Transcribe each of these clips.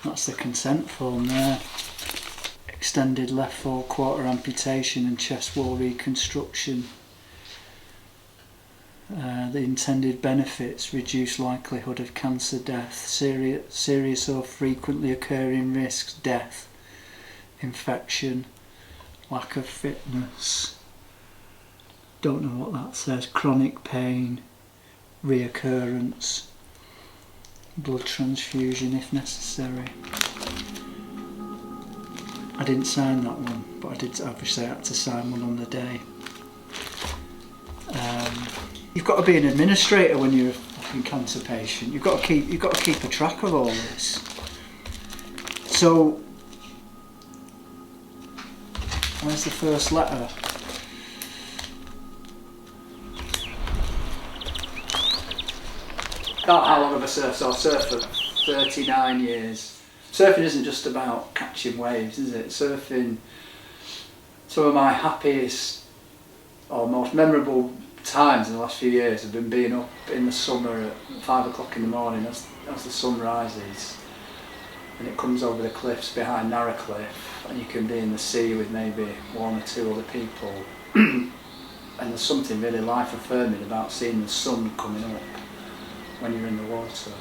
That's the consent form there. Extended left forequarter amputation and chest wall reconstruction. The intended benefits: reduced likelihood of cancer death, serious or frequently occurring risks, death, infection, lack of fitness, don't know what that says, chronic pain, reoccurrence, blood transfusion if necessary. I didn't sign that one, but I did obviously have to sign one on the day. You've got to be an administrator when you're a fucking cancer patient. You've got to keep a track of all this. So, where's the first letter? Oh, how long have I surfed? So I've surfed for 39 years. Surfing isn't just about catching waves, is it? Surfing, some of my happiest or most memorable times in the last few years have been being up in the summer at 5 o'clock in the morning as the sun rises and it comes over the cliffs behind Narracliff, and you can be in the sea with maybe one or two other people and there's something really life affirming about seeing the sun coming up when you're in the water.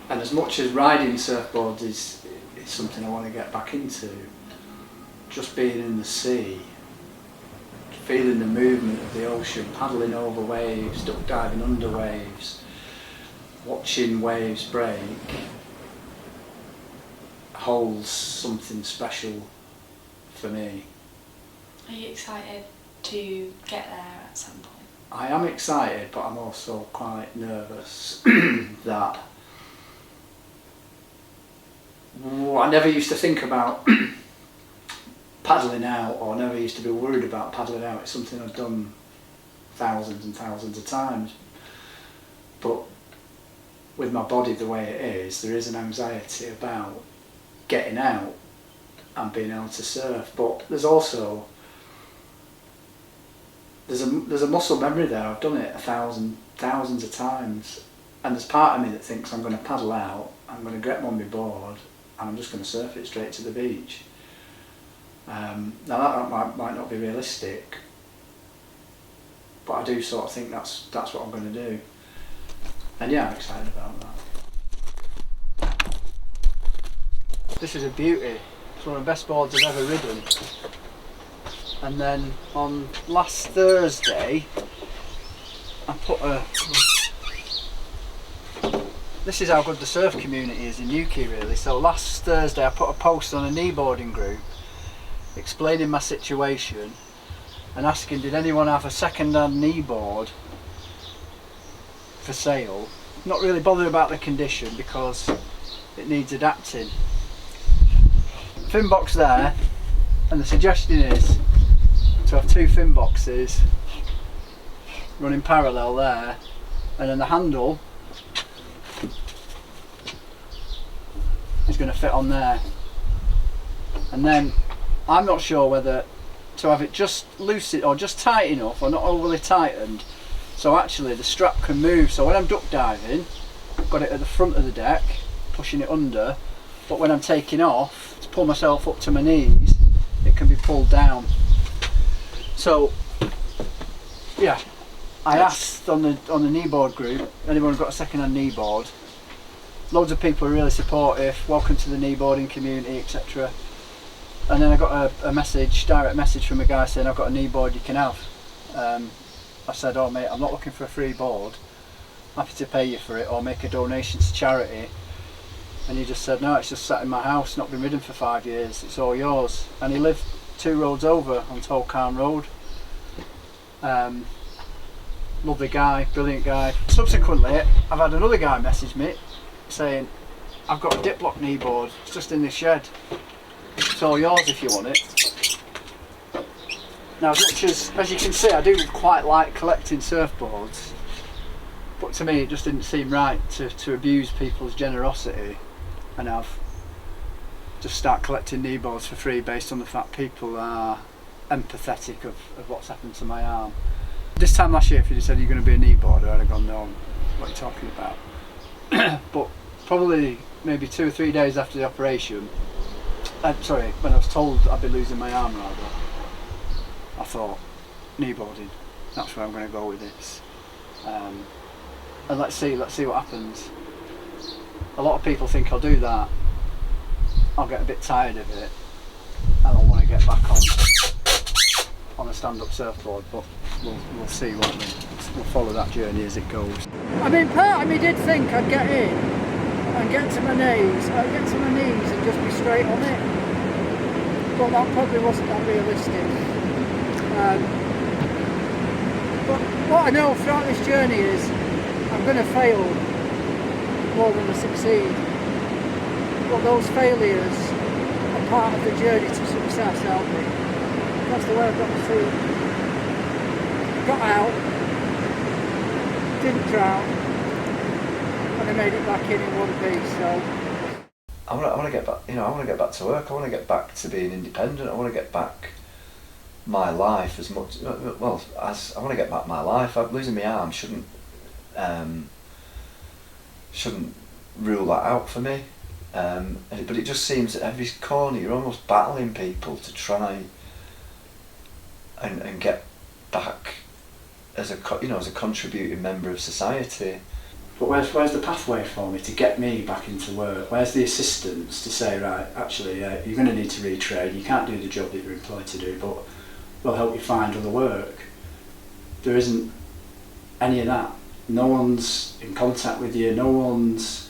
And as much as riding surfboards is something I want to get back into, just being in the sea, feeling the movement of the ocean, paddling over waves, duck diving under waves, watching waves break, holds something special for me. Are you excited to get there at some point? I am excited, but I'm also quite nervous that I never used to think about paddling out, or never used to be worried about paddling out. It's something I've done thousands and thousands of times, but with my body the way it is, there is an anxiety about getting out and being able to surf. But there's also there's a muscle memory there. I've done it thousands of times, and there's part of me that thinks I'm going to paddle out, I'm going to get on my board, and I'm just going to surf it straight to the beach. Now that might not be realistic, but I do sort of think that's what I'm going to do. And yeah, I'm excited about that. This is a beauty. It's one of the best boards I've ever ridden. And then on last Thursday, I put this is how good the surf community is in Newquay really. So last Thursday I put a post on a kneeboarding group explaining my situation and asking did anyone have a second-hand kneeboard for sale. Not really bothered about the condition because it needs adapting. Fin box there, and the suggestion is to have two fin boxes running parallel there, and then the handle is going to fit on there. And then I'm not sure whether to have it just loose or just tight enough or not overly tightened, so actually the strap can move. So when I'm duck diving, I've got it at the front of the deck, pushing it under, but when I'm taking off to pull myself up to my knees, it can be pulled down. So yeah, I asked on the kneeboard group, anyone got a second-hand kneeboard? Loads of people are really supportive, welcome to the kneeboarding community, etc. And then I got a message, direct message from a guy saying I've got a kneeboard you can have. I said, oh mate, I'm not looking for a free board, happy to pay you for it or make a donation to charity. And he just said, no, it's just sat in my house, not been ridden for 5 years, it's all yours. And he lived 2 roads over on Tolcarn Road. Lovely guy, brilliant guy. Subsequently, I've had another guy message me saying, I've got a diplock kneeboard, it's just in the shed. It's all yours if you want it. Now, as much as you can see, I do quite like collecting surfboards, but to me it just didn't seem right to abuse people's generosity and just start collecting kneeboards for free based on the fact people are empathetic of what's happened to my arm. This time last year, if you'd said you're going to be a kneeboarder, I'd have gone, no, what are you talking about? But probably maybe 2 or 3 days after the operation, when I was told I'd be losing my arm rather, I thought, kneeboarding, that's where I'm going to go with this. And let's see what happens. A lot of people think I'll do that, I'll get a bit tired of it, and I'll want to get back on a stand-up surfboard, but we'll see, won't we? We'll follow that journey as it goes. I mean, part of me did think I'd get in and get to my knees and just be straight on it, but that probably wasn't that realistic. But what I know throughout this journey is I'm going to fail more than I succeed, but those failures are part of the journey to success, aren't they? That's the way I've got to see it. Got out, didn't drown, and I made it back in one piece. So I want to get back. I want to get back to work. I want to get back to being independent. I want to get back my life as much. Well, as I want to get back my life. Losing my arm shouldn't rule that out for me. But it just seems at every corner you're almost battling people to try and get back as a contributing member of society. But where's the pathway for me to get me back into work? Where's the assistance to say, right, actually, you're going to need to retrain, you can't do the job that you're employed to do, but we'll help you find other work. There isn't any of that. No one's in contact with you, no one's...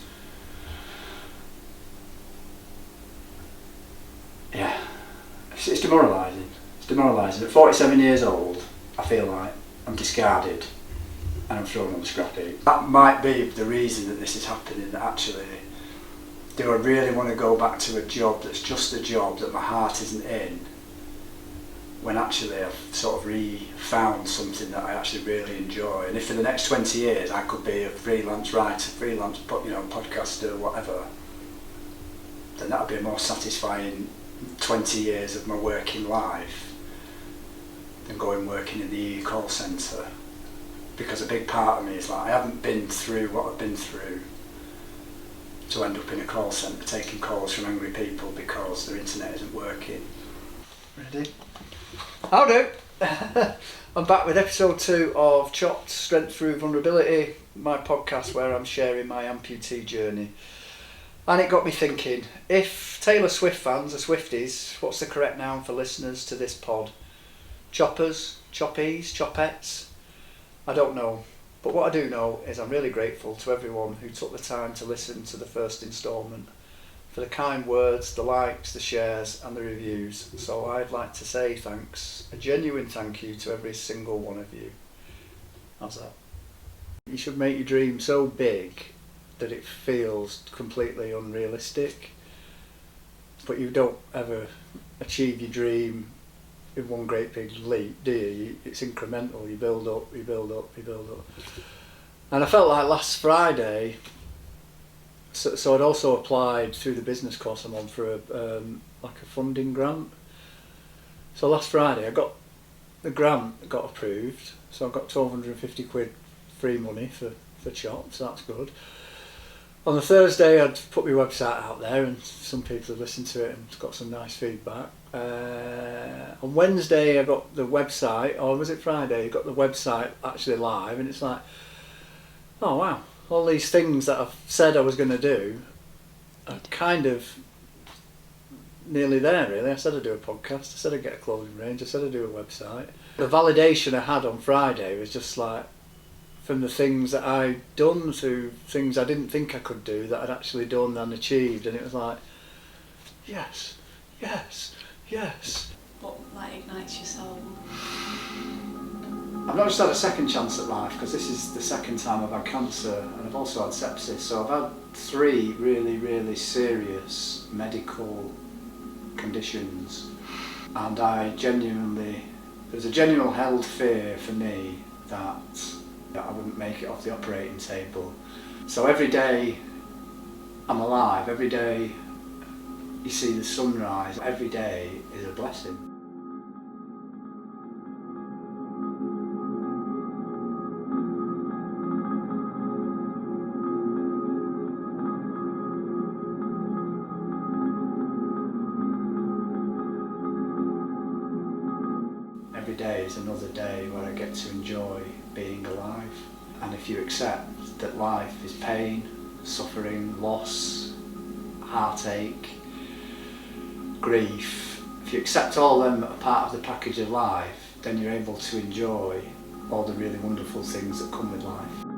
Yeah, it's demoralising. It's demoralising. At 47 years old, I feel like I'm discarded and I'm thrown on the scrap heap. That might be the reason that this is happening, that actually, do I really want to go back to a job that's just a job that my heart isn't in, when actually I've sort of found something that I actually really enjoy. And if for the next 20 years I could be a freelance writer, freelance podcaster, whatever, then that would be a more satisfying 20 years of my working life than going working in the EU call centre. Because a big part of me is like, I haven't been through what I've been through to end up in a call centre taking calls from angry people because their internet isn't working. Ready? How do? I'm back with episode 2 of Chopped Strength Through Vulnerability, my podcast where I'm sharing my amputee journey. And it got me thinking, if Taylor Swift fans are Swifties, what's the correct noun for listeners to this pod? Choppers? Choppies? Choppettes? I don't know. But what I do know is I'm really grateful to everyone who took the time to listen to the first instalment, for the kind words, the likes, the shares and the reviews. So I'd like to say thanks, a genuine thank you to every single one of you. How's that? You should make your dream so big that it feels completely unrealistic, but you don't ever achieve your dream in one great big leap, do you? It's incremental, you build up, you build up, you build up. And I felt like last Friday, so I'd also applied through the business course I'm on for a funding grant. So last Friday I got the grant got approved, so I got £1,250 free money for Chopped, so that's good. On the Thursday I'd put my website out there and some people had listened to it and got some nice feedback. On Wednesday I got the website, or was it Friday, I got the website actually live, and it's like, oh wow, all these things that I've said I was going to do are kind of nearly there really. I said I'd do a podcast, I said I'd get a clothing range, I said I'd do a website. The validation I had on Friday was just like, from the things that I'd done to things I didn't think I could do that I'd actually done and achieved, and it was like, yes, yes, yes. What ignites your soul? I've not just had a second chance at life, because this is the second time I've had cancer and I've also had sepsis, so I've had 3 really, really serious medical conditions, and there's a genuine held fear for me that I wouldn't make it off the operating table. So every day I'm alive, every day you see the sunrise, every day is a blessing. day is another day where I get to enjoy being alive. And if you accept that life is pain, suffering, loss, heartache, grief, if you accept all them are part of the package of life, then you're able to enjoy all the really wonderful things that come with life.